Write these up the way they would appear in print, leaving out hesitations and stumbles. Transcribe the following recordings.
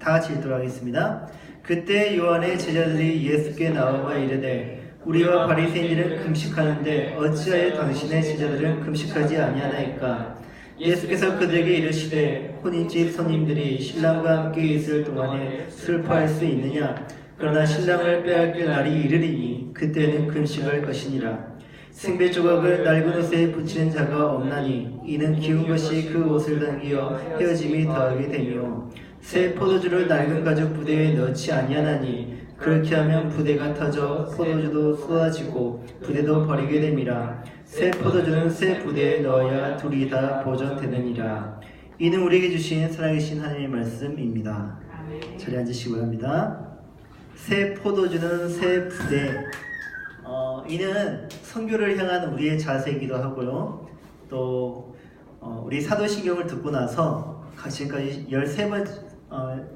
다 같이 읽도록 하겠습니다. 그때 요한의 제자들이 예수께 나와 이르되 우리와 바리새인들은 금식하는데 어찌하여 당신의 제자들은 금식하지 아니하나이까? 예수께서 그들에게 이르시되 혼인집 손님들이 신랑과 함께 있을 동안에 슬퍼할 수 있느냐? 그러나 신랑을 빼앗길 날이 이르리니 그때는 금식할 것이니라. 생배 조각을 낡은 옷에 붙이는 자가 없나니 이는 기운 것이 그 옷을 당기어 헤어짐이 더하게 되며 새 포도주를 낡은 가죽 부대에 넣지 아니하나니 그렇게 하면 부대가 터져 포도주도 쏟아지고 부대도 버리게 됨이라. 새 포도주는 새 부대에 넣어야 둘이 다 보존되느니라. 이는 우리에게 주신 살아계신 하나님의 말씀입니다. 자리에 앉으시기 바랍니다. 새 포도주는 새 부대. 이는 선교를 향한 우리의 자세이기도 하고요. 또 우리 사도신경을 듣고 나서 지금까지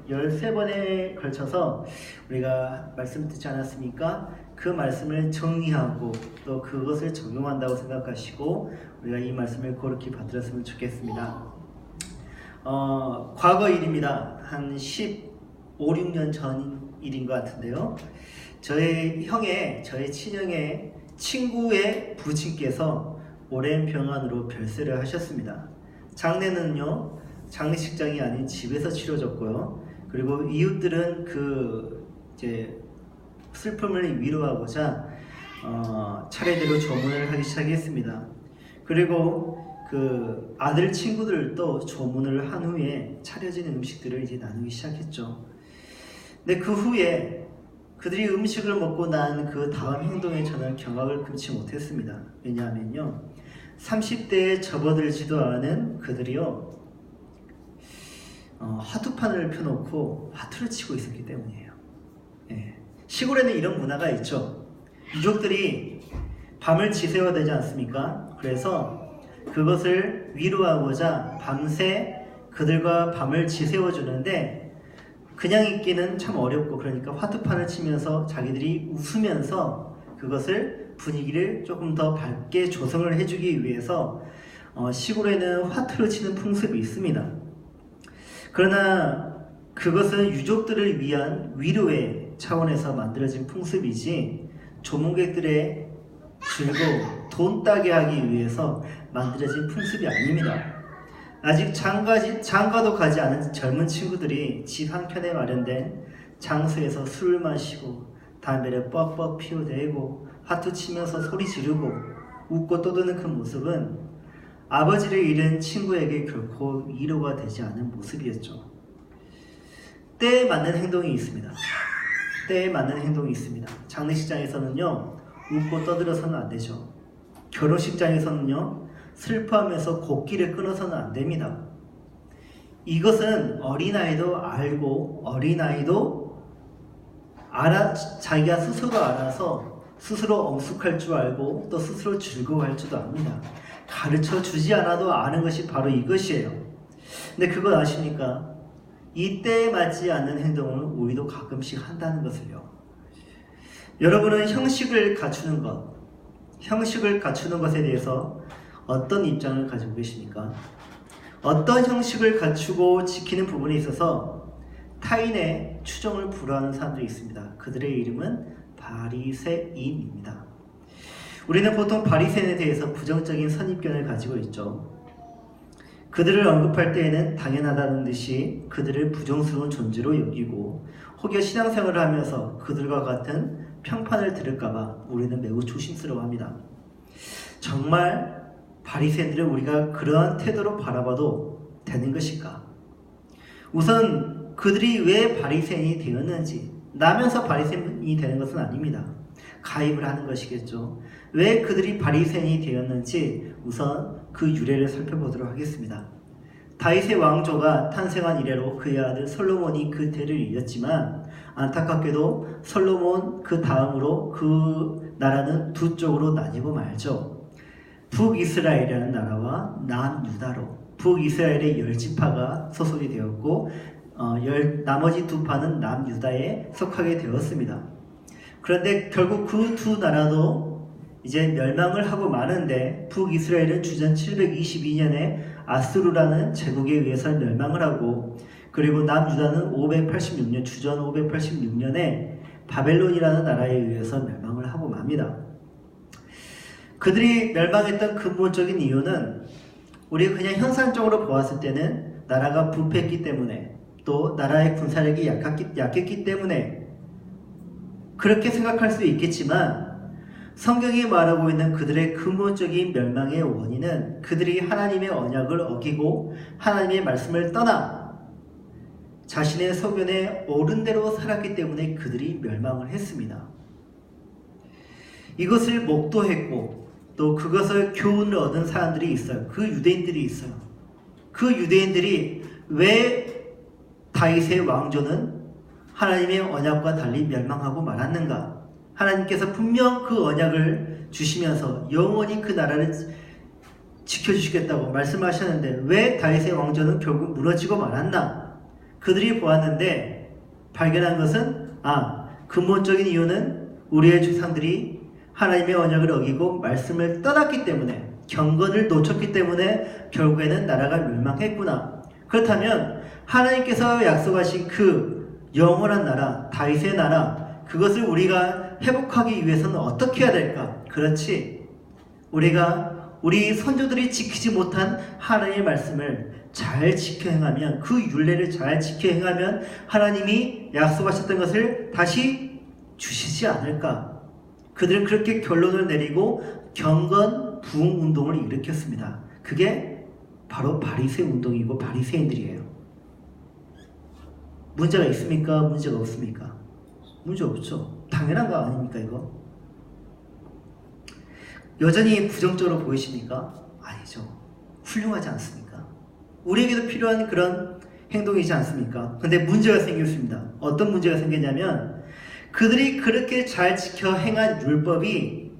13번에 걸쳐서 우리가 말씀 듣지 않았습니까? 그 말씀을 정리하고 또 그것을 적용한다고 생각하시고 우리가 이 말씀을 고르게 받들었으면 좋겠습니다. 과거 일입니다. 한 15, 16년 전 일인 것 같은데요. 저희 친형의 친구의 부친께서 오랜 병환으로 별세를 하셨습니다. 장례는요, 장례식장이 아닌 집에서 치러졌고요. 그리고 이웃들은 슬픔을 위로하고자 차례대로 조문을 하기 시작했습니다. 그리고 그 아들 친구들도 조문을 한 후에 차려진 음식들을 이제 나누기 시작했죠. 근데 그 후에 그들이 음식을 먹고 난 그 다음 행동에 저는 경악을 금치 못했습니다. 왜냐하면요, 30대에 접어들지도 않은 그들이요, 화투판을 펴놓고 화투를 치고 있었기 때문이에요. 예. 시골에는 이런 문화가 있죠. 유족들이 밤을 지새워야 되지 않습니까? 그래서 그것을 위로하고자 밤새 그들과 밤을 지새워주는데 그냥 있기는 참 어렵고, 그러니까 화투판을 치면서 자기들이 웃으면서 그것을 분위기를 조금 더 밝게 조성을 해주기 위해서 시골에는 화투를 치는 풍습이 있습니다. 그러나 그것은 유족들을 위한 위로의 차원에서 만들어진 풍습이지 조문객들의 즐거움, 돈 따게 하기 위해서 만들어진 풍습이 아닙니다. 아직 장가도 가지 않은 젊은 친구들이 집 한켠에 마련된 장소에서 술을 마시고 담배를 뻑뻑 피워대고 화투 치면서 소리 지르고 웃고 떠드는 그 모습은 아버지를 잃은 친구에게 결코 위로가 되지 않은 모습이었죠. 때에 맞는 행동이 있습니다. 때에 맞는 행동이 있습니다. 장례식장에서는요, 웃고 떠들어서는 안 되죠. 결혼식장에서는요, 슬퍼하면서 곡기를 끊어서는 안 됩니다. 이것은 어린아이도 알고 어린아이도 자기가 스스로 알아서 스스로 엄숙할 줄 알고 또 스스로 즐거워할 줄도 압니다. 가르쳐 주지 않아도 아는 것이 바로 이것이에요. 근데 그거 아십니까? 이 때에 맞지 않는 행동을 우리도 가끔씩 한다는 것을요. 여러분은 형식을 갖추는 것에 대해서 어떤 입장을 가지고 계십니까? 어떤 형식을 갖추고 지키는 부분에 있어서 타인의 추정을 불허하는 사람들이 있습니다. 그들의 이름은 바리새인입니다. 우리는 보통 바리새인에 대해서 부정적인 선입견을 가지고 있죠. 그들을 언급할 때에는 당연하다는 듯이 그들을 부정스러운 존재로 여기고, 혹여 신앙생활을 하면서 그들과 같은 평판을 들을까봐 우리는 매우 조심스러워합니다. 정말 바리새인들을 우리가 그러한 태도로 바라봐도 되는 것일까? 우선 그들이 왜 바리새인이 되었는지, 나면서 바리새인이 되는 것은 아닙니다. 가입을 하는 것이겠죠. 왜 그들이 바리새인이 되었는지 우선 그 유래를 살펴보도록 하겠습니다. 다윗의 왕조가 탄생한 이래로 그의 아들 솔로몬이 그 대를 이었지만, 안타깝게도 솔로몬 그 다음으로 그 나라는 두 쪽으로 나뉘고 말죠. 북이스라엘이라는 나라와 남유다로 북이스라엘의 10지파가 소속이 되었고, 나머지 두 파는 남유다에 속하게 되었습니다. 그런데 결국 그 두 나라도 이제 멸망을 하고 마는데, 북이스라엘은 주전 722년에 아수르라는 제국에 의해서 멸망을 하고, 그리고 남유다는 586년, 주전 586년에 바벨론이라는 나라에 의해서 멸망을 하고 맙니다. 그들이 멸망했던 근본적인 이유는 우리가 그냥 형상적으로 보았을 때는 나라가 부패했기 때문에, 또 나라의 군사력이 약했기 때문에 그렇게 생각할 수 있겠지만, 성경이 말하고 있는 그들의 근본적인 멸망의 원인은 그들이 하나님의 언약을 어기고 하나님의 말씀을 떠나 자신의 소견에 옳은 대로 살았기 때문에 그들이 멸망을 했습니다. 이것을 목도했고 또 그것을 교훈을 얻은 사람들이 있어요. 그 유대인들이 있어요. 그 유대인들이 왜 다윗의 왕조는 하나님의 언약과 달리 멸망하고 말았는가? 하나님께서 분명 그 언약을 주시면서 영원히 그 나라를 지켜주시겠다고 말씀하셨는데 왜 다윗의 왕조는 결국 무너지고 말았나? 그들이 보았는데 발견한 것은 근본적인 이유는 우리의 조상들이 하나님의 언약을 어기고 말씀을 떠났기 때문에, 경건을 놓쳤기 때문에 결국에는 나라가 멸망했구나. 그렇다면 하나님께서 약속하신 그 영원한 나라, 다윗의 나라, 그것을 우리가 회복하기 위해서는 어떻게 해야 될까? 그렇지, 우리가 우리 선조들이 지키지 못한 하나님의 말씀을 잘 지켜 행하면, 그 율례를 잘 지켜 행하면 하나님이 약속하셨던 것을 다시 주시지 않을까? 그들은 그렇게 결론을 내리고 경건 부흥 운동을 일으켰습니다. 그게 바로 바리새 운동이고 바리새인들이에요. 문제가 있습니까? 문제가 없습니까? 문제 없죠. 당연한 거 아닙니까 이거? 여전히 부정적으로 보이십니까? 아니죠. 훌륭하지 않습니까? 우리에게도 필요한 그런 행동이지 않습니까? 근데 문제가 생겼습니다. 어떤 문제가 생겼냐면 그들이 그렇게 잘 지켜 행한 율법이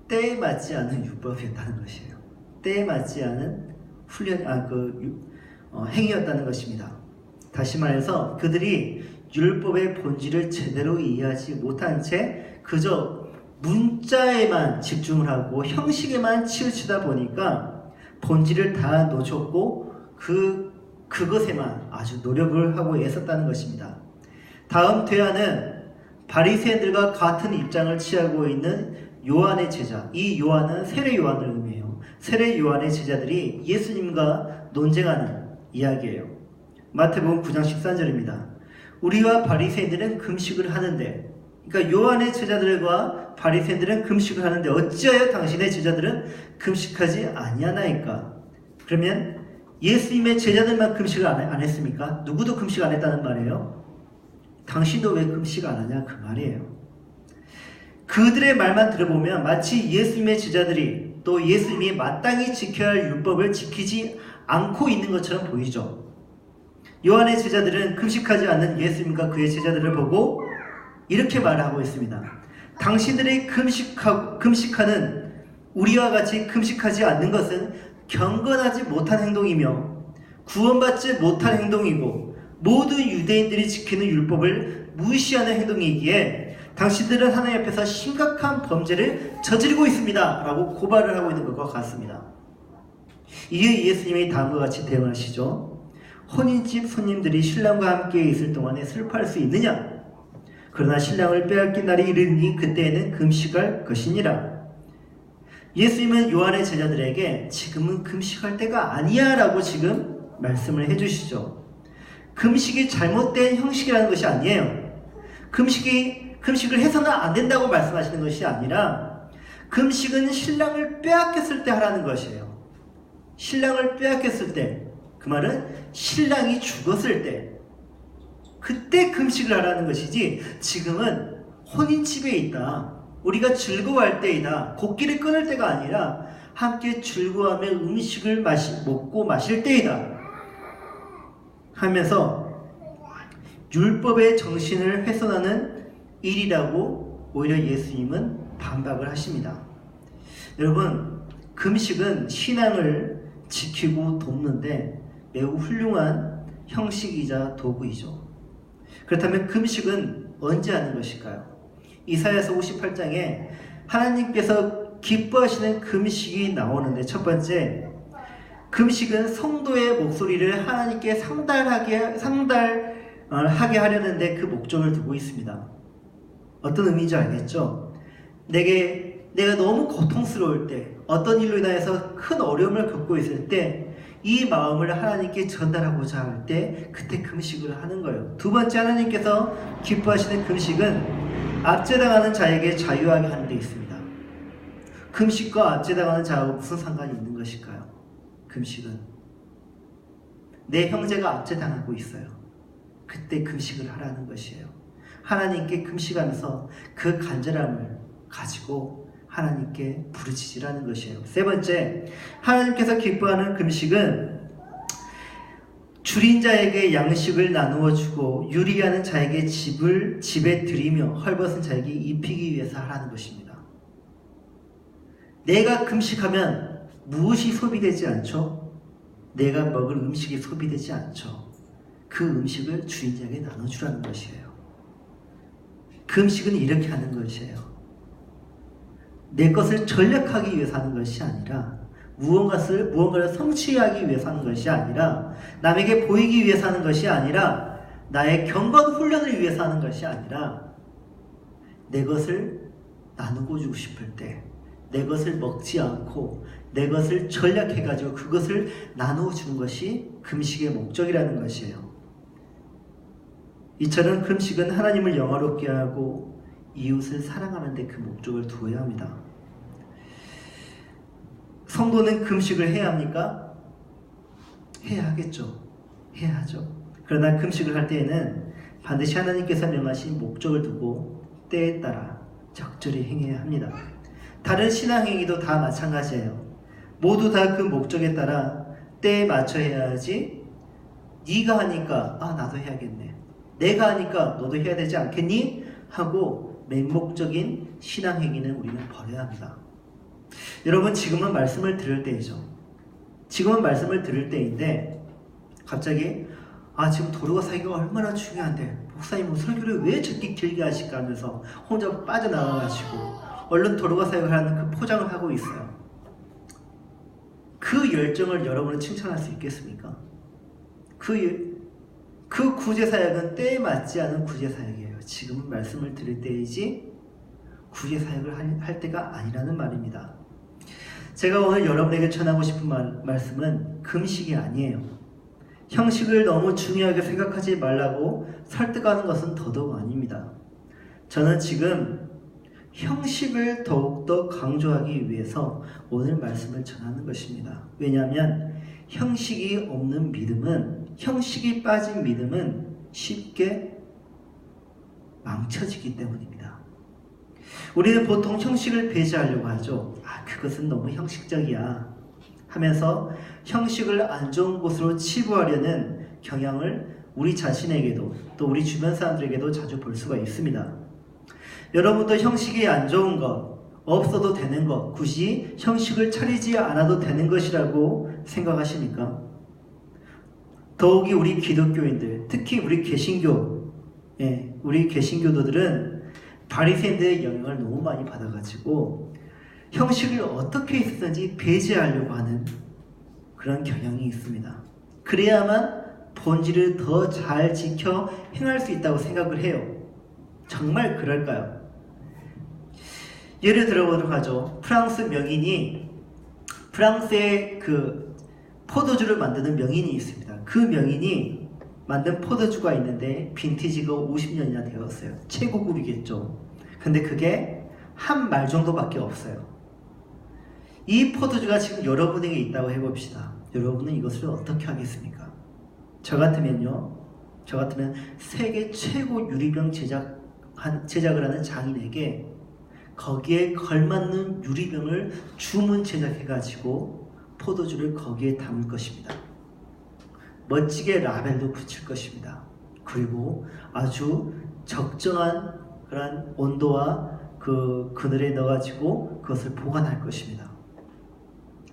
때에 맞지 않은 율법이었다는 것이에요. 때에 맞지 않은 행위였다는 것입니다. 다시 말해서 그들이 율법의 본질을 제대로 이해하지 못한 채 그저 문자에만 집중을 하고 형식에만 치우치다 보니까 본질을 다 놓쳤고 그것에만 아주 노력을 하고 애썼다는 것입니다. 다음 대안은 바리새인들과 같은 입장을 취하고 있는 요한의 제자, 이 요한은 세례 요한을 의미해요. 세례 요한의 제자들이 예수님과 논쟁하는 이야기예요. 마태복음 9장 13절입니다. 우리와 바리새인들은 금식을 하는데, 그러니까 요한의 제자들과 바리새인들은 금식을 하는데 어찌하여 당신의 제자들은 금식하지 아니하나이까? 그러면 예수님의 제자들만 금식을 안 했습니까? 누구도 금식 안 했다는 말이에요. 당신도 왜 금식 안 하냐 그 말이에요. 그들의 말만 들어보면 마치 예수님의 제자들이 또 예수님이 마땅히 지켜야 할 율법을 지키지 않고 있는 것처럼 보이죠. 요한의 제자들은 금식하지 않는 예수님과 그의 제자들을 보고 이렇게 말하고 있습니다. 당신들이 금식하는 우리와 같이 금식하지 않는 것은 경건하지 못한 행동이며 구원받지 못한 행동이고 모든 유대인들이 지키는 율법을 무시하는 행동이기에 당신들은 하나님 앞에서 심각한 범죄를 저지르고 있습니다 라고 고발을 하고 있는 것과 같습니다. 이에 예수님이 다음과 같이 대응하시죠. 혼인집 손님들이 신랑과 함께 있을 동안에 슬퍼할 수 있느냐? 그러나 신랑을 빼앗긴 날이 이르니 그때에는 금식할 것이니라. 예수님은 요한의 제자들에게 지금은 금식할 때가 아니야 라고 지금 말씀을 해주시죠. 금식이 잘못된 형식이라는 것이 아니에요. 금식을 해서는 안 된다고 말씀하시는 것이 아니라 금식은 신랑을 빼앗겼을 때 하라는 것이에요. 신랑을 빼앗겼을 때, 그 말은 신랑이 죽었을 때, 그때 금식을 하라는 것이지 지금은 혼인집에 있다, 우리가 즐거워할 때이다, 곡기를 끊을 때가 아니라 함께 즐거워하며 음식을 먹고 마실 때이다 하면서 율법의 정신을 훼손하는 일이라고 오히려 예수님은 반박을 하십니다. 여러분, 금식은 신앙을 지키고 돕는데 매우 훌륭한 형식이자 도구이죠. 그렇다면 금식은 언제 하는 것일까요? 이사야서 58장에 하나님께서 기뻐하시는 금식이 나오는데 첫 번째, 금식은 성도의 목소리를 하나님께 상달하게 하려는데 그 목적을 두고 있습니다. 어떤 의미인지 알겠죠? 내가 너무 고통스러울 때, 어떤 일로 인하여서 큰 어려움을 겪고 있을 때, 이 마음을 하나님께 전달하고자 할 때 그때 금식을 하는 거예요. 두 번째, 하나님께서 기뻐하시는 금식은 압제당하는 자에게 자유하게 하는 데 있습니다. 금식과 압제당하는 자하고 무슨 상관이 있는 것일까요? 금식은 내 형제가 압제당하고 있어요. 그때 금식을 하라는 것이에요. 하나님께 금식하면서 그 간절함을 가지고 하나님께 부르짖으라는 것이에요. 세 번째, 하나님께서 기뻐하는 금식은 줄인 자에게 양식을 나누어 주고 유리하는 자에게 집에 들이며 헐벗은 자에게 입히기 위해서 하라는 것입니다. 내가 금식하면 무엇이 소비되지 않죠? 내가 먹을 음식이 소비되지 않죠. 그 음식을 주인 자에게 나눠주라는 것이에요. 금식은 이렇게 하는 것이에요. 내 것을 전략하기 위해서 하는 것이 아니라 무언가를 성취하기 위해서 하는 것이 아니라 남에게 보이기 위해서 하는 것이 아니라 나의 경건 훈련을 위해서 하는 것이 아니라 내 것을 나누고 주고 싶을 때 내 것을 먹지 않고 내 것을 전략해가지고 그것을 나누어 주는 것이 금식의 목적이라는 것이에요. 이처럼 금식은 하나님을 영화롭게 하고 이웃을 사랑하는 데 그 목적을 두어야 합니다. 성도는 금식을 해야 합니까? 해야 하겠죠. 해야 하죠. 그러나 금식을 할 때에는 반드시 하나님께서 명하신 목적을 두고 때에 따라 적절히 행해야 합니다. 다른 신앙행위도 다 마찬가지예요. 모두 다 그 목적에 따라 때에 맞춰 해야지. 네가 하니까 나도 해야겠네. 내가 하니까 너도 해야 되지 않겠니? 하고 맹목적인 신앙행위는 우리는 버려야 합니다. 여러분, 지금은 말씀을 들을 때이죠. 지금은 말씀을 들을 때인데 갑자기 지금 도로가 사기가 얼마나 중요한데 목사님은 설교를 왜 저렇게 길게 하실까 하면서 혼자 빠져나와가지고 얼른 도로가 사역을 하는 그 포장을 하고 있어요. 그 열정을 여러분은 칭찬할 수 있겠습니까? 그 구제사역은 때에 맞지 않은 구제사역이에요. 지금은 말씀을 들을 때이지 구제사역을 할 때가 아니라는 말입니다. 제가 오늘 여러분에게 전하고 싶은 말씀은 금식이 아니에요. 형식을 너무 중요하게 생각하지 말라고 설득하는 것은 더더욱 아닙니다. 저는 지금 형식을 더욱더 강조하기 위해서 오늘 말씀을 전하는 것입니다. 왜냐하면 형식이 없는 믿음은, 형식이 빠진 믿음은 쉽게 망쳐지기 때문입니다. 우리는 보통 형식을 배제하려고 하죠. 그것은 너무 형식적이야 하면서 형식을 안 좋은 곳으로 치부하려는 경향을 우리 자신에게도 또 우리 주변 사람들에게도 자주 볼 수가 있습니다. 여러분도 형식이 안 좋은 것, 없어도 되는 것, 굳이 형식을 차리지 않아도 되는 것이라고 생각하십니까? 더욱이 우리 기독교인들, 특히 우리 개신교도들은 바리새인들의 영향을 너무 많이 받아가지고 형식을 어떻게 있든지 배제하려고 하는 그런 경향이 있습니다. 그래야만 본질을 더 잘 지켜 행할 수 있다고 생각을 해요. 정말 그럴까요? 예를 들어보도록 하죠. 프랑스의 그 포도주를 만드는 명인이 있습니다. 그 명인이 만든 포도주가 있는데 빈티지가 50년이나 되었어요. 최고급이겠죠. 근데 그게 한 말 정도밖에 없어요. 이 포도주가 지금 여러분에게 있다고 해봅시다. 여러분은 이것을 어떻게 하겠습니까? 저 같으면 세계 최고 유리병 제작을 하는 장인에게 거기에 걸맞는 유리병을 주문 제작해가지고 포도주를 거기에 담을 것입니다. 멋지게 라벨도 붙일 것입니다. 그리고 아주 적정한 그런 온도와 그 그늘에 넣어가지고 그것을 보관할 것입니다.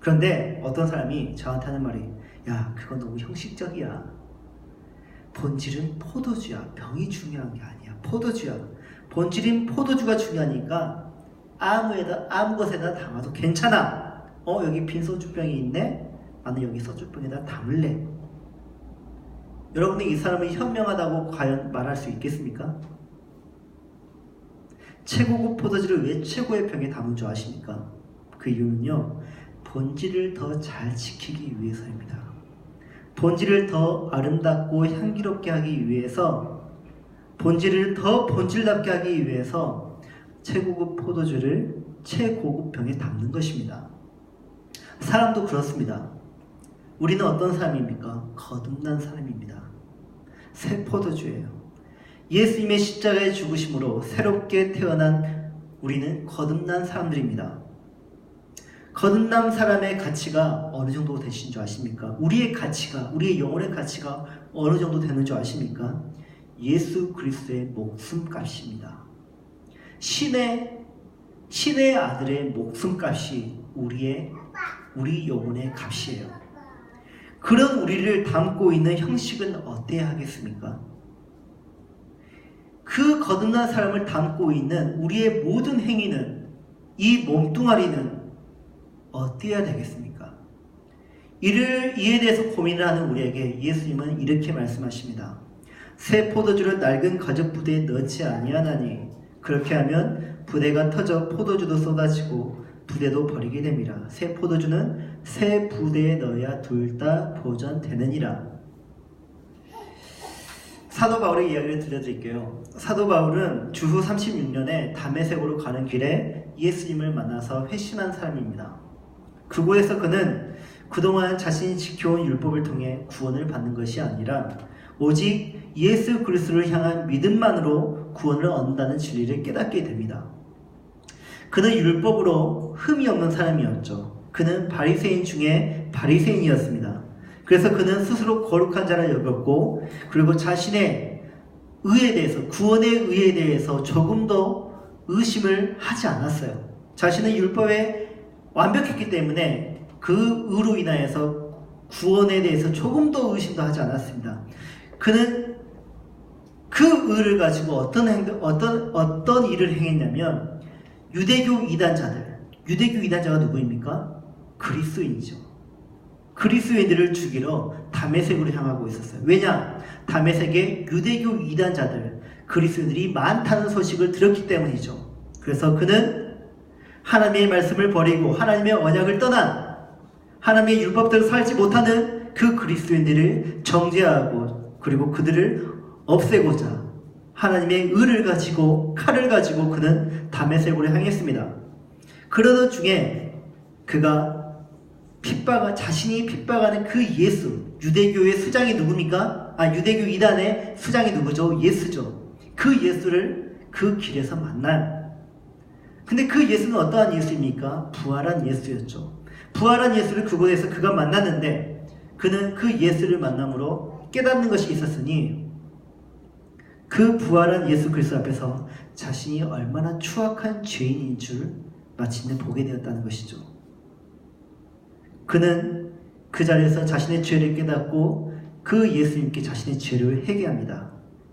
그런데 어떤 사람이 저한테 하는 말이, 그건 너무 형식적이야. 본질은 포도주야. 병이 중요한 게 아니야. 포도주야. 본질인 포도주가 중요하니까 아무 것에다 담아도 괜찮아. 여기 빈 소주병이 있네? 나는 여기 소주병에다 담을래. 여러분이 이 사람이 현명하다고 과연 말할 수 있겠습니까? 최고급 포도주를 왜 최고의 병에 담은 줄 아십니까? 그 이유는요, 본질을 더 잘 지키기 위해서입니다. 본질을 더 아름답고 향기롭게 하기 위해서, 본질을 더 본질답게 하기 위해서 최고급 포도주를 최고급 병에 담는 것입니다. 사람도 그렇습니다. 우리는 어떤 사람입니까? 거듭난 사람입니다. 새 포도주예요. 예수님의 십자가의 죽으심으로 새롭게 태어난 우리는 거듭난 사람들입니다. 거듭난 사람의 가치가 어느 정도 되신 줄 아십니까? 우리의 가치가, 우리의 영혼의 가치가 어느 정도 되는 줄 아십니까? 예수 그리스도의 목숨값입니다. 신의 아들의 목숨값이 우리 영혼의 값이에요. 그런 우리를 담고 있는 형식은 어때야 하겠습니까? 그 거듭난 사람을 담고 있는 우리의 모든 행위는, 이 몸뚱아리는 어때야 되겠습니까? 이에 대해서 고민을 하는 우리에게 예수님은 이렇게 말씀하십니다. 새 포도주를 낡은 가죽 부대에 넣지 아니하나니 그렇게 하면 부대가 터져 포도주도 쏟아지고 부대도 버리게 됩니다. 새 포도주는 새 부대에 넣어야 둘 다 보존되느니라. 사도 바울의 이야기를 들려드릴게요. 사도 바울은 주후 36년에 다메섹으로 가는 길에 예수님을 만나서 회심한 사람입니다. 그곳에서 그는 그동안 자신이 지켜온 율법을 통해 구원을 받는 것이 아니라 오직 예수 그리스도를 향한 믿음만으로 구원을 얻는다는 진리를 깨닫게 됩니다. 그는 율법으로 흠이 없는 사람이었죠. 그는 바리새인 중에 바리새인이었습니다. 그래서 그는 스스로 거룩한 자라 여겼고, 그리고 자신의 의에 대해서, 구원의 의에 대해서 조금도 의심을 하지 않았어요. 자신은 율법에 완벽했기 때문에 그 의로 인하여서 구원에 대해서 조금도 의심도 하지 않았습니다. 그는 그 의를 가지고 어떤 일을 행했냐면, 유대교 이단자가 누구입니까? 그리스도인이죠. 그리스도인들을 죽이러 다메섹으로 향하고 있었어요. 왜냐? 다메섹에 유대교 이단자들, 그리스도인들이 많다는 소식을 들었기 때문이죠. 그래서 그는 하나님의 말씀을 버리고 하나님의 언약을 떠난, 하나님의 율법대로 살지 못하는 그 그리스도인들을 정죄하고, 그리고 그들을 없애고자 하나님의 의를 가지고, 칼을 가지고 그는 다메섹으로 향했습니다. 그러던 중에 그가 자신이 핍박하는 그 예수, 유대교의 수장이 누굽니까? 유대교 이단의 수장이 누구죠? 예수죠. 그 예수를 그 길에서 만나요. 근데 그 예수는 어떠한 예수입니까? 부활한 예수였죠. 부활한 예수를 그곳에서 그가 만났는데, 그는 그 예수를 만남으로 깨닫는 것이 있었으니, 그 부활한 예수 그리스도 앞에서 자신이 얼마나 추악한 죄인인 줄 마침내 보게 되었다는 것이죠. 그는 그 자리에서 자신의 죄를 깨닫고 그 예수님께 자신의 죄를 회개합니다.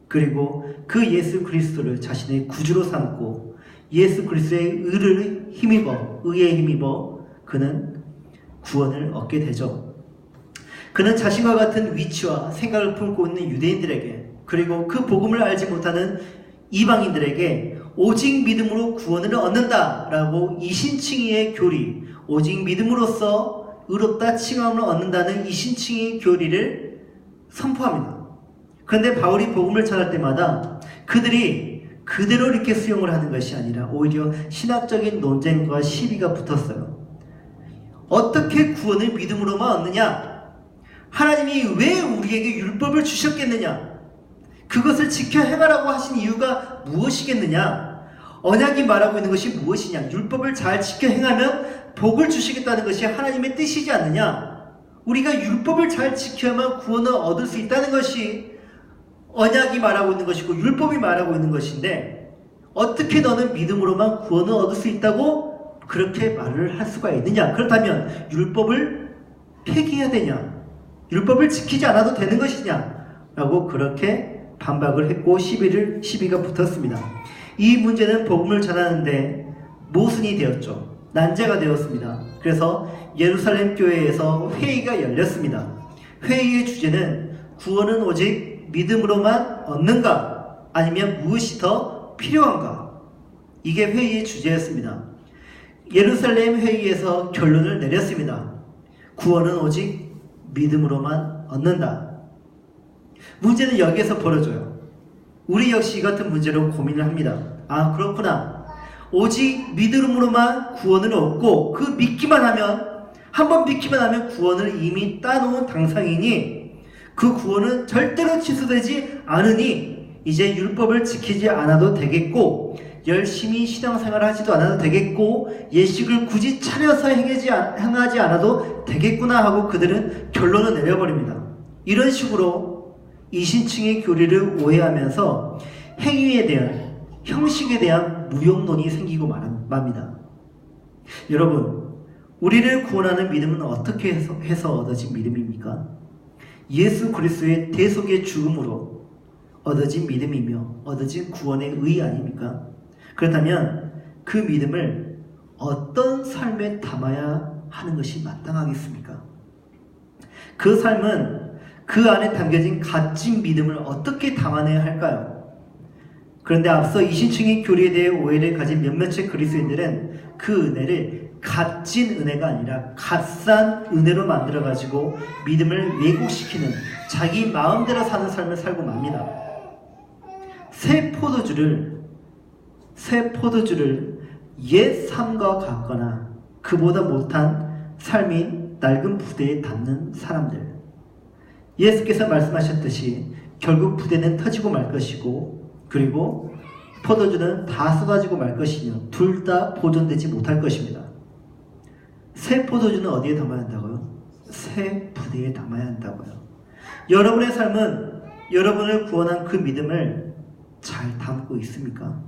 그리고 그 예수 그리스도를 자신의 구주로 삼고 예수 그리스도의 의에 힘입어 그는 구원을 얻게 되죠. 그는 자신과 같은 위치와 생각을 품고 있는 유대인들에게, 그리고 그 복음을 알지 못하는 이방인들에게 오직 믿음으로 구원을 얻는다라고 이신칭의의 교리, 오직 믿음으로써 의롭다 칭함을 얻는다는 이신칭의 교리를 선포합니다. 그런데 바울이 복음을 전할 때마다 그들이 그대로 이렇게 수용을 하는 것이 아니라 오히려 신학적인 논쟁과 시비가 붙었어요. 어떻게 구원을 믿음으로만 얻느냐? 하나님이 왜 우리에게 율법을 주셨겠느냐? 그것을 지켜 행하라고 하신 이유가 무엇이겠느냐? 언약이 말하고 있는 것이 무엇이냐? 율법을 잘 지켜 행하면 복을 주시겠다는 것이 하나님의 뜻이지 않느냐? 우리가 율법을 잘 지켜야만 구원을 얻을 수 있다는 것이 언약이 말하고 있는 것이고 율법이 말하고 있는 것인데, 어떻게 너는 믿음으로만 구원을 얻을 수 있다고 그렇게 말을 할 수가 있느냐? 그렇다면 율법을 폐기해야 되냐? 율법을 지키지 않아도 되는 것이냐? 라고 그렇게 반박을 했고 시비가 붙었습니다. 이 문제는 복음을 전하는데 모순이 되었죠. 난제가 되었습니다. 그래서 예루살렘 교회에서 회의가 열렸습니다. 회의의 주제는 구원은 오직 믿음으로만 얻는가? 아니면 무엇이 더 필요한가? 이게 회의의 주제였습니다. 예루살렘 회의에서 결론을 내렸습니다. 구원은 오직 믿음으로만 얻는다. 문제는 여기에서 벌어져요. 우리 역시 이 같은 문제로 고민을 합니다. 아, 그렇구나. 오직 믿음으로만 구원을 얻고 그 믿기만 하면, 한번 믿기만 하면 구원을 이미 따놓은 당상이니 그 구원은 절대로 취소되지 않으니 이제 율법을 지키지 않아도 되겠고 열심히 신앙생활을 하지도 않아도 되겠고 예식을 굳이 차려서 행하지 않아도 되겠구나 하고 그들은 결론을 내려버립니다. 이런 식으로 이신층의 교리를 오해하면서 행위에 대한, 형식에 대한 무용론이 생기고 맙니다. 여러분, 우리를 구원하는 믿음은 어떻게 해서 얻어진 믿음입니까? 예수 그리스도의 대속의 죽음으로 얻어진 믿음이며 얻어진 구원의 의 아닙니까? 그렇다면 그 믿음을 어떤 삶에 담아야 하는 것이 마땅하겠습니까? 그 삶은 그 안에 담겨진 값진 믿음을 어떻게 담아내야 할까요? 그런데 앞서 이신층의 교리에 대해 오해를 가진 몇몇의 그리스도인들은 그 은혜를 값진 은혜가 아니라 값싼 은혜로 만들어가지고 믿음을 왜곡시키는, 자기 마음대로 사는 삶을 살고 맙니다. 새 포도주를 옛 삶과 같거나 그보다 못한 삶인 낡은 부대에 담는 사람들. 예수께서 말씀하셨듯이 결국 부대는 터지고 말 것이고 그리고 포도주는 다 쏟아지고 말 것이며 둘 다 보존되지 못할 것입니다. 새 포도주는 어디에 담아야 한다고요? 새 부대에 담아야 한다고요. 여러분의 삶은 여러분을 구원한 그 믿음을 잘 담고 있습니까?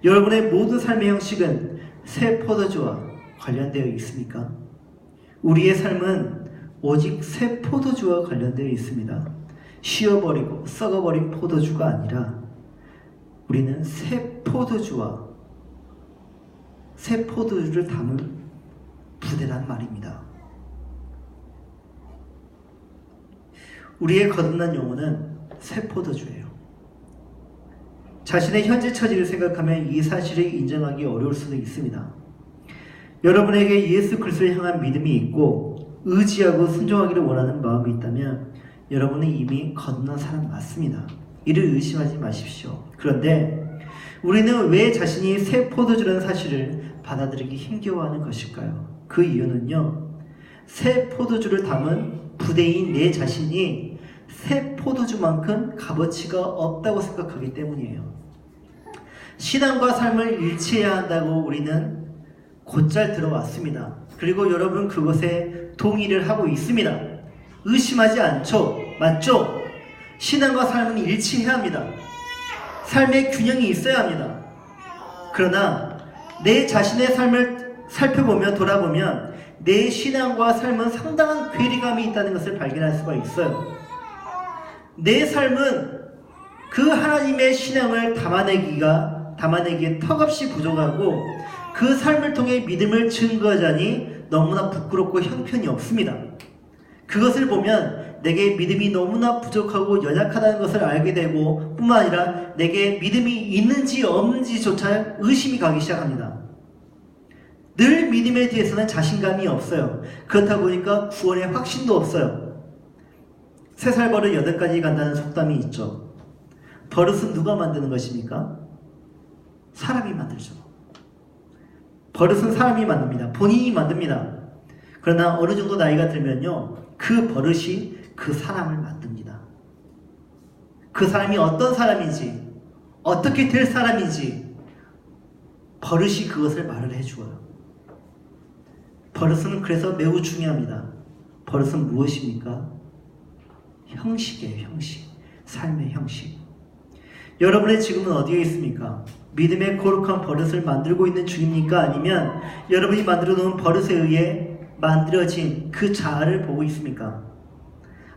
여러분의 모든 삶의 형식은 새 포도주와 관련되어 있습니까? 우리의 삶은 오직 새 포도주와 관련되어 있습니다. 쉬어버리고 썩어버린 포도주가 아니라 우리는 새 포도주를 담을 부대란 말입니다. 우리의 거듭난 영혼은 새 포도주예요. 자신의 현재 처지를 생각하면 이 사실을 인정하기 어려울 수도 있습니다. 여러분에게 예수 그리스도를 향한 믿음이 있고 의지하고 순종하기를 원하는 마음이 있다면 여러분은 이미 거듭난 사람 맞습니다. 이를 의심하지 마십시오. 그런데 우리는 왜 자신이 새 포도주라는 사실을 받아들이기 힘겨워하는 것일까요? 그 이유는요, 새 포도주를 담은 부대인 내 자신이 새 포도주만큼 값어치가 없다고 생각하기 때문이에요. 신앙과 삶을 일치해야 한다고 우리는 곧잘 들어왔습니다. 그리고 여러분 그것에 동의를 하고 있습니다. 의심하지 않죠? 맞죠? 신앙과 삶은 일치해야 합니다. 삶의 균형이 있어야 합니다. 그러나 내 자신의 삶을 살펴보며 돌아보면 내 신앙과 삶은 상당한 괴리감이 있다는 것을 발견할 수가 있어요. 내 삶은 그 하나님의 신앙을 담아내기에 턱없이 부족하고 그 삶을 통해 믿음을 증거하자니 너무나 부끄럽고 형편이 없습니다. 그것을 보면 내게 믿음이 너무나 부족하고 연약하다는 것을 알게 되고 뿐만 아니라 내게 믿음이 있는지 없는지조차 의심이 가기 시작합니다. 늘 믿음에 대해서는 자신감이 없어요. 그렇다 보니까 구원의 확신도 없어요. 3살 버릇 8가지 간다는 속담이 있죠. 버릇은 누가 만드는 것입니까? 사람이 만들죠. 버릇은 사람이 만듭니다. 본인이 만듭니다. 그러나 어느 정도 나이가 들면요, 그 버릇이 그 사람을 만듭니다. 그 사람이 어떤 사람인지, 어떻게 될 사람인지 버릇이 그것을 말을 해주어요. 버릇은 그래서 매우 중요합니다. 버릇은 무엇입니까? 형식이에요. 형식. 삶의 형식. 여러분의 지금은 어디에 있습니까? 믿음의 거룩한 버릇을 만들고 있는 중입니까? 아니면 여러분이 만들어 놓은 버릇에 의해 만들어진 그 자아를 보고 있습니까?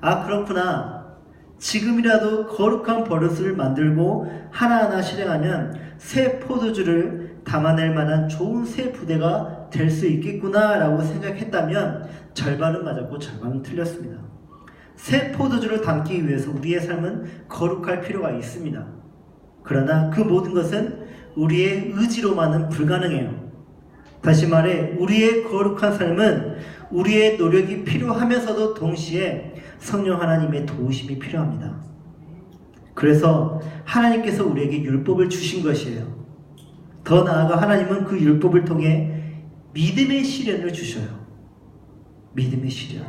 아, 그렇구나. 지금이라도 거룩한 버릇을 만들고 하나하나 실행하면 새 포도주를 담아낼 만한 좋은 새 부대가 될 수 있겠구나 라고 생각했다면 절반은 맞았고 절반은 틀렸습니다. 새 포도주를 담기 위해서 우리의 삶은 거룩할 필요가 있습니다. 그러나 그 모든 것은 우리의 의지로만은 불가능해요. 다시 말해 우리의 거룩한 삶은 우리의 노력이 필요하면서도 동시에 성령 하나님의 도우심이 필요합니다. 그래서 하나님께서 우리에게 율법을 주신 것이에요. 더 나아가 하나님은 그 율법을 통해 믿음의 시련을 주셔요. 믿음의 시련.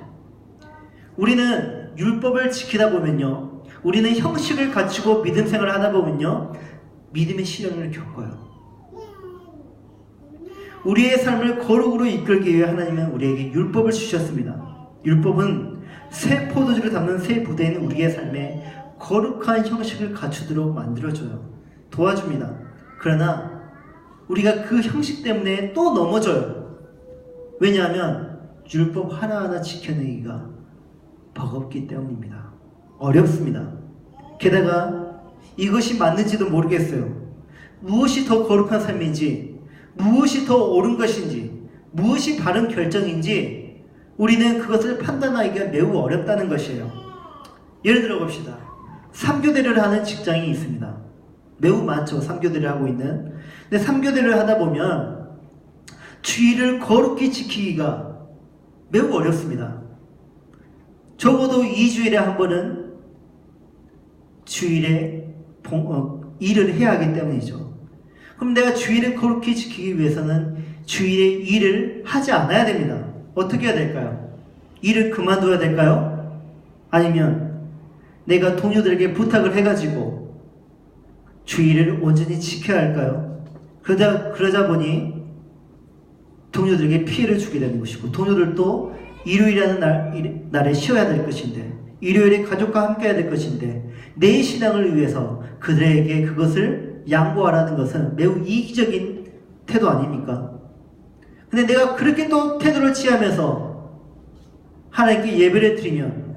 우리는 율법을 지키다 보면요, 우리는 형식을 갖추고 믿음 생활을 하다 보면요, 믿음의 시련을 겪어요. 우리의 삶을 거룩으로 이끌기 위해 하나님은 우리에게 율법을 주셨습니다. 율법은 새 포도주를 담는 새 부대인 우리의 삶에 거룩한 형식을 갖추도록 만들어줘요. 도와줍니다. 그러나 우리가 그 형식 때문에 또 넘어져요. 왜냐하면 율법 하나하나 지켜내기가 버겁기 때문입니다. 어렵습니다. 게다가 이것이 맞는지도 모르겠어요. 무엇이 더 거룩한 삶인지, 무엇이 더 옳은 것인지, 무엇이 바른 결정인지 우리는 그것을 판단하기가 매우 어렵다는 것이에요. 예를 들어 봅시다. 3교대를 하는 직장이 있습니다. 매우 많죠. 3교대를 하고 있는. 근데 3교대를 하다 보면 주의를 거룩히 지키기가 매우 어렵습니다. 적어도 2주일에 한 번은 주일에 일을 해야 하기 때문이죠. 그럼 내가 주일을 거룩히 지키기 위해서는 주일에 일을 하지 않아야 됩니다. 어떻게 해야 될까요? 일을 그만둬야 될까요? 아니면 내가 동료들에게 부탁을 해가지고 주일을 온전히 지켜야 할까요? 그러자 보니 동료들에게 피해를 주게 되는 것이고, 동료들도 일요일이라는 날에 쉬어야 될 것인데, 일요일에 가족과 함께 해야 될 것인데, 내 신앙을 위해서 그들에게 그것을 양보하라는 것은 매우 이기적인 태도 아닙니까? 근데 내가 그렇게 또 태도를 취하면서 하나님께 예배를 드리면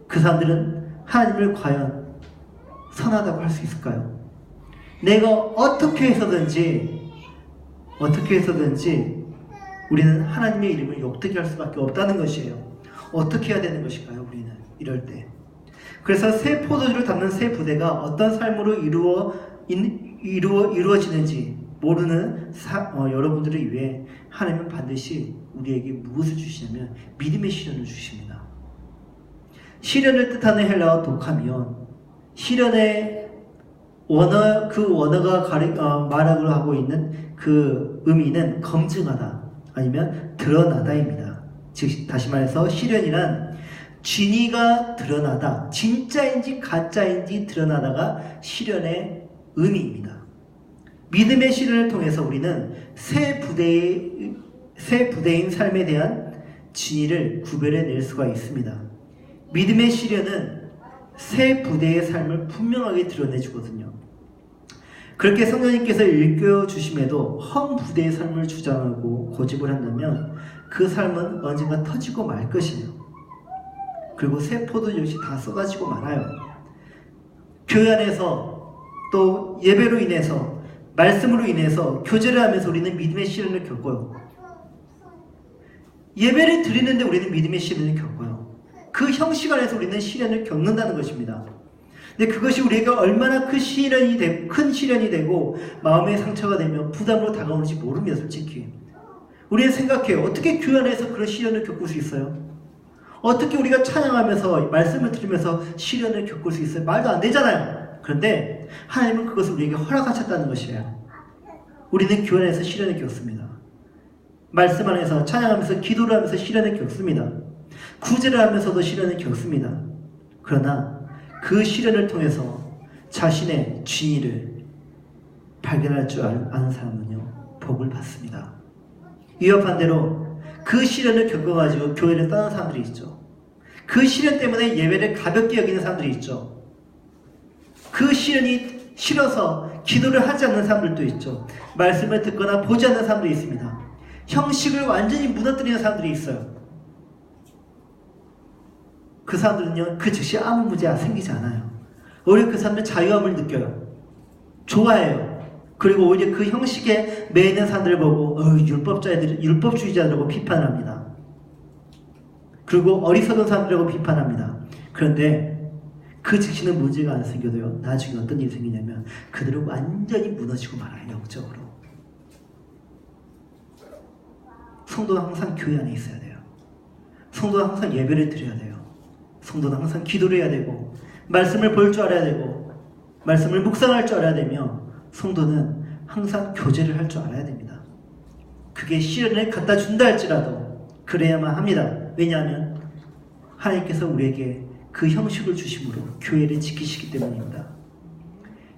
그 사람들은 하나님을 과연 선하다고 할 수 있을까요? 내가 어떻게 해서든지 우리는 하나님의 이름을 욕되게 할 수밖에 없다는 것이에요. 어떻게 해야 되는 것일까요? 우리는 이럴 때. 그래서 새 포도주를 담는 새 부대가 어떤 삶으로 이루어지는지 모르는 여러분들을 위해 하나님은 반드시 우리에게 무엇을 주시냐면 믿음의 시련을 주십니다. 시련을 뜻하는 헬라어 독하면 시련의 원어가 말하고 하고 있는 그 의미는 검증하다 아니면 드러나다입니다. 즉 다시 말해서 시련이란 진위가 드러나다, 진짜인지 가짜인지 드러나다가 시련의 의미입니다. 믿음의 시련을 통해서 우리는 새 부대인 삶에 대한 진위를 구별해낼 수가 있습니다. 믿음의 시련은 새 부대의 삶을 분명하게 드러내주거든요. 그렇게 성령님께서 일깨워주심에도 험 부대의 삶을 주장하고 고집을 한다면 그 삶은 언젠가 터지고 말 것이에요. 그리고 새 포도주 역시 다 쏟아지고 말아요. 교회 안에서 또 예배로 인해서 말씀으로 인해서 교제를 하면서 우리는 믿음의 시련을 겪어요. 예배를 드리는데 우리는 믿음의 시련을 겪어요. 그 형식 안에서 우리는 시련을 겪는다는 것입니다. 근데 그것이 우리에게 얼마나 큰 시련이 되고 마음의 상처가 되며 부담으로 다가오는지 모릅니다. 솔직히 우리는 생각해요. 어떻게 교회 안에서 그런 시련을 겪을 수 있어요? 어떻게 우리가 찬양하면서 말씀을 들으면서 시련을 겪을 수 있어요? 말도 안 되잖아요. 그런데 하나님은 그것을 우리에게 허락하셨다는 것이에요. 우리는 교회 안에서 시련을 겪습니다. 말씀 안에서 찬양하면서 기도를 하면서 시련을 겪습니다. 구제를 하면서도 시련을 겪습니다. 그러나 그 시련을 통해서 자신의 진위를 발견할 줄 아는 사람은요, 복을 받습니다. 이와 반대로 그 시련을 겪어가지고 교회를 떠난 사람들이 있죠. 그 시련 때문에 예배를 가볍게 여기는 사람들이 있죠. 그 시련이 싫어서 기도를 하지 않는 사람들도 있죠. 말씀을 듣거나 보지 않는 사람들이 있습니다. 형식을 완전히 무너뜨리는 사람들이 있어요. 그 사람들은요, 그 즉시 아무 문제가 생기지 않아요. 오히려 그 사람들은 자유함을 느껴요. 좋아해요. 그리고 오히려 그 형식에 매이는 사람들을 보고 율법주의자들이라고 비판합니다. 그리고 어리석은 사람들이라고 비판합니다. 그런데 그 지키는 문제가 안 생겨도요, 나중에 어떤 일이 생기냐면 그들은 완전히 무너지고 말아요. 영적으로. 성도는 항상 교회 안에 있어야 돼요. 성도는 항상 예배를 드려야 돼요. 성도는 항상 기도를 해야 되고 말씀을 볼 줄 알아야 되고 말씀을 묵상할 줄 알아야 되며 성도는 항상 교제를 할 줄 알아야 됩니다. 그게 시련을 갖다 준다 할지라도 그래야만 합니다. 왜냐하면 하나님께서 우리에게 그 형식을 주심으로 교회를 지키시기 때문입니다.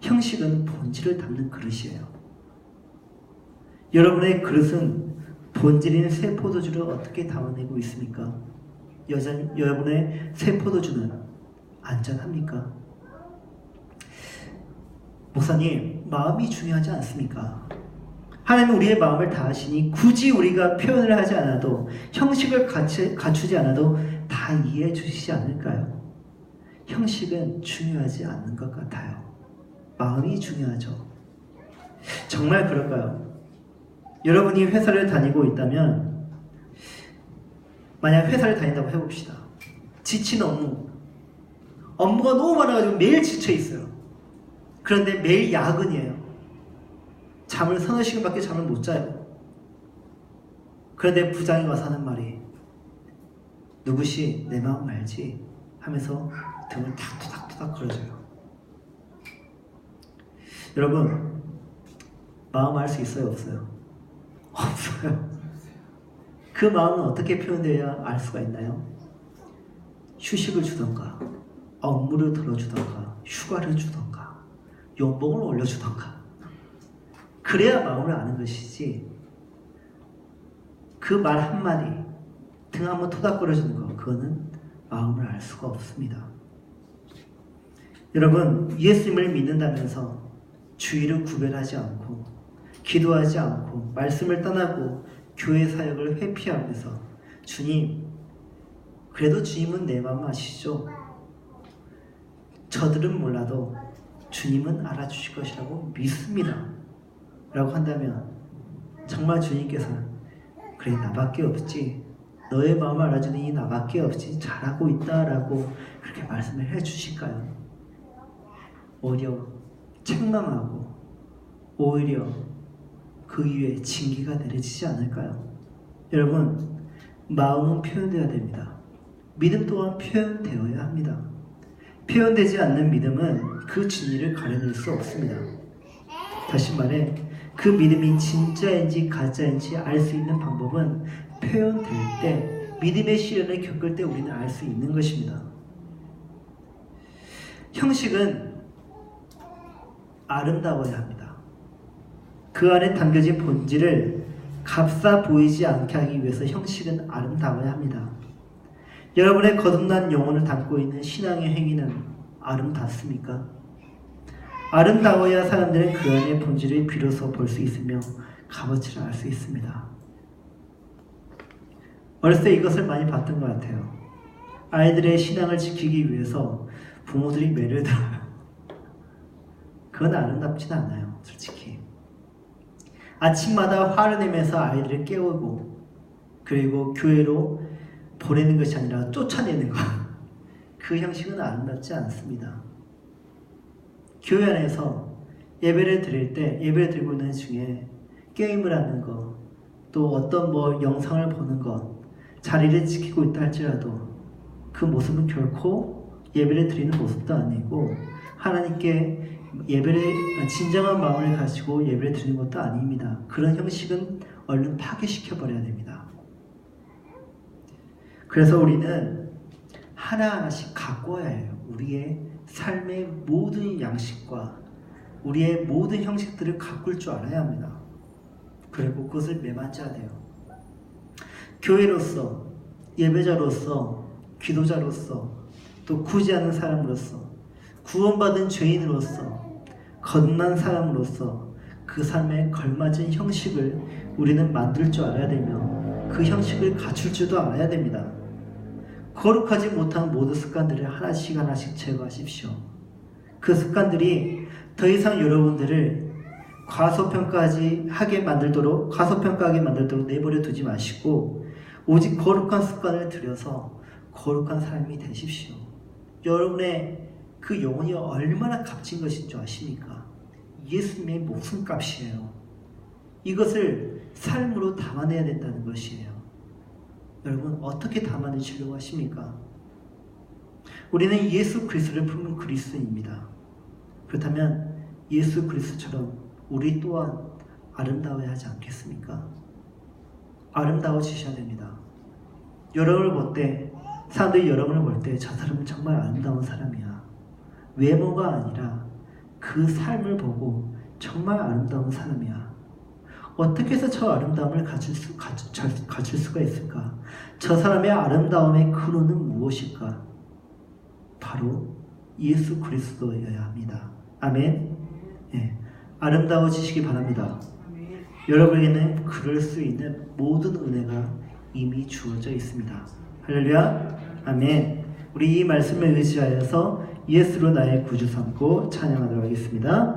형식은 본질을 담는 그릇이에요. 여러분의 그릇은 본질인 새 포도주를 어떻게 담아내고 있습니까? 여러분의 새 포도주는 안전합니까? 목사님, 마음이 중요하지 않습니까? 하나님은 우리의 마음을 다 아시니 굳이 우리가 표현을 하지 않아도 형식을 갖추지 않아도 다 이해해 주시지 않을까요? 형식은 중요하지 않는 것 같아요. 마음이 중요하죠. 정말 그럴까요? 여러분이 회사를 다니고 있다면 만약 회사를 다닌다고 해봅시다. 지친 업무가 너무 많아가지고 매일 지쳐 있어요. 그런데 매일 야근이에요. 잠을 서너 시간밖에 잠을 못 자요. 그런데 부장이 와서 하는 말이 누구시 내 마음 알지? 하면서 등을 탁 토닥토닥 걸어줘요. 여러분, 마음 알 수 있어요? 없어요? 없어요. 그 마음은 어떻게 표현되어야 알 수가 있나요? 휴식을 주던가 업무를 덜어주던가 휴가를 주던가 연봉을 올려주던가 그래야 마음을 아는 것이지 그 말 한마디 등 한번 토닥거려주는 거 그거는 마음을 알 수가 없습니다. 여러분, 예수님을 믿는다면서 주의를 구별하지 않고 기도하지 않고 말씀을 떠나고 교회 사역을 회피하면서 주님, 그래도 주님은 내 마음 아시죠? 저들은 몰라도 주님은 알아주실 것이라고 믿습니다 라고 한다면 정말 주님께서는 그래 나밖에 없지, 너의 마음을 알아주는 이 나밖에 없지, 잘하고 있다 라고 그렇게 말씀을 해주실까요? 오히려 책망하고 오히려 그 위에 징계가 내려지지 않을까요? 여러분, 마음은 표현되어야 됩니다. 믿음 또한 표현되어야 합니다. 표현되지 않는 믿음은 그 진리를 가려낼 수 없습니다. 다시 말해 그 믿음이 진짜인지 가짜인지 알 수 있는 방법은 표현될 때, 믿음의 시련을 겪을 때 우리는 알 수 있는 것입니다. 형식은 아름다워야 합니다. 그 안에 담겨진 본질을 값싸 보이지 않게 하기 위해서 형식은 아름다워야 합니다. 여러분의 거듭난 영혼을 담고 있는 신앙의 행위는 아름답습니까? 아름다워야 사람들은 그 안의 본질을 비로소 볼 수 있으며 값어치를 알 수 있습니다. 어렸을 때 이것을 많이 봤던 것 같아요. 아이들의 신앙을 지키기 위해서 부모들이 매를 들어요. 그건 아름답진 않아요, 솔직히. 아침마다 화를 내면서 아이들을 깨우고 그리고 교회로 보내는 것이 아니라 쫓아내는 것, 그 형식은 아름답지 않습니다. 교회 안에서 예배를 드릴 때 예배를 드리고 있는 중에 게임을 하는 것, 또 어떤 영상을 보는 것, 자리를 지키고 있다 할지라도 그 모습은 결코 예배를 드리는 모습도 아니고 하나님께 예배를 진정한 마음을 가지고 예배를 드리는 것도 아닙니다. 그런 형식은 얼른 파괴시켜버려야 됩니다. 그래서 우리는 하나하나씩 가꿔야 해요. 우리의 삶의 모든 양식과 우리의 모든 형식들을 가꿀 줄 알아야 합니다. 그리고 그것을 매만져야 돼요. 교회로서, 예배자로서, 기도자로서, 또 구제하는 사람으로서, 구원받은 죄인으로서, 거듭난 사람으로서 그 삶에 걸맞은 형식을 우리는 만들 줄 알아야 되며 그 형식을 갖출 줄도 알아야 됩니다. 거룩하지 못한 모든 습관들을 하나씩 하나씩 제거하십시오. 그 습관들이 더 이상 여러분들을 과소평가하게 만들도록 내버려 두지 마시고 오직 거룩한 습관을 들여서 거룩한 삶이 되십시오. 여러분의 그 영혼이 얼마나 값진 것인 줄 아십니까? 예수님의 목숨값이에요. 이것을 삶으로 담아내야 된다는 것이에요. 여러분 어떻게 담아내시려고 하십니까? 우리는 예수 그리스도를 품은 그리스도입니다. 그렇다면 예수 그리스도처럼 우리 또한 아름다워야 하지 않겠습니까? 아름다워지셔야 됩니다. 여러분을 볼 때, 사람들이 여러분을 볼 때 저 사람은 정말 아름다운 사람이야. 외모가 아니라 그 삶을 보고 정말 아름다운 사람이야. 어떻게 해서 저 아름다움을 가질 수가 있을까? 저 사람의 아름다움의 근원은 무엇일까? 바로 예수 그리스도여야 합니다. 아멘. 예, 아름다워지시기 바랍니다. 여러분에게는 그럴 수 있는 모든 은혜가 이미 주어져 있습니다. 할렐루야. 아멘. 우리 이 말씀을 의지하여서 예수로 나의 구주 삼고 찬양하도록 하겠습니다.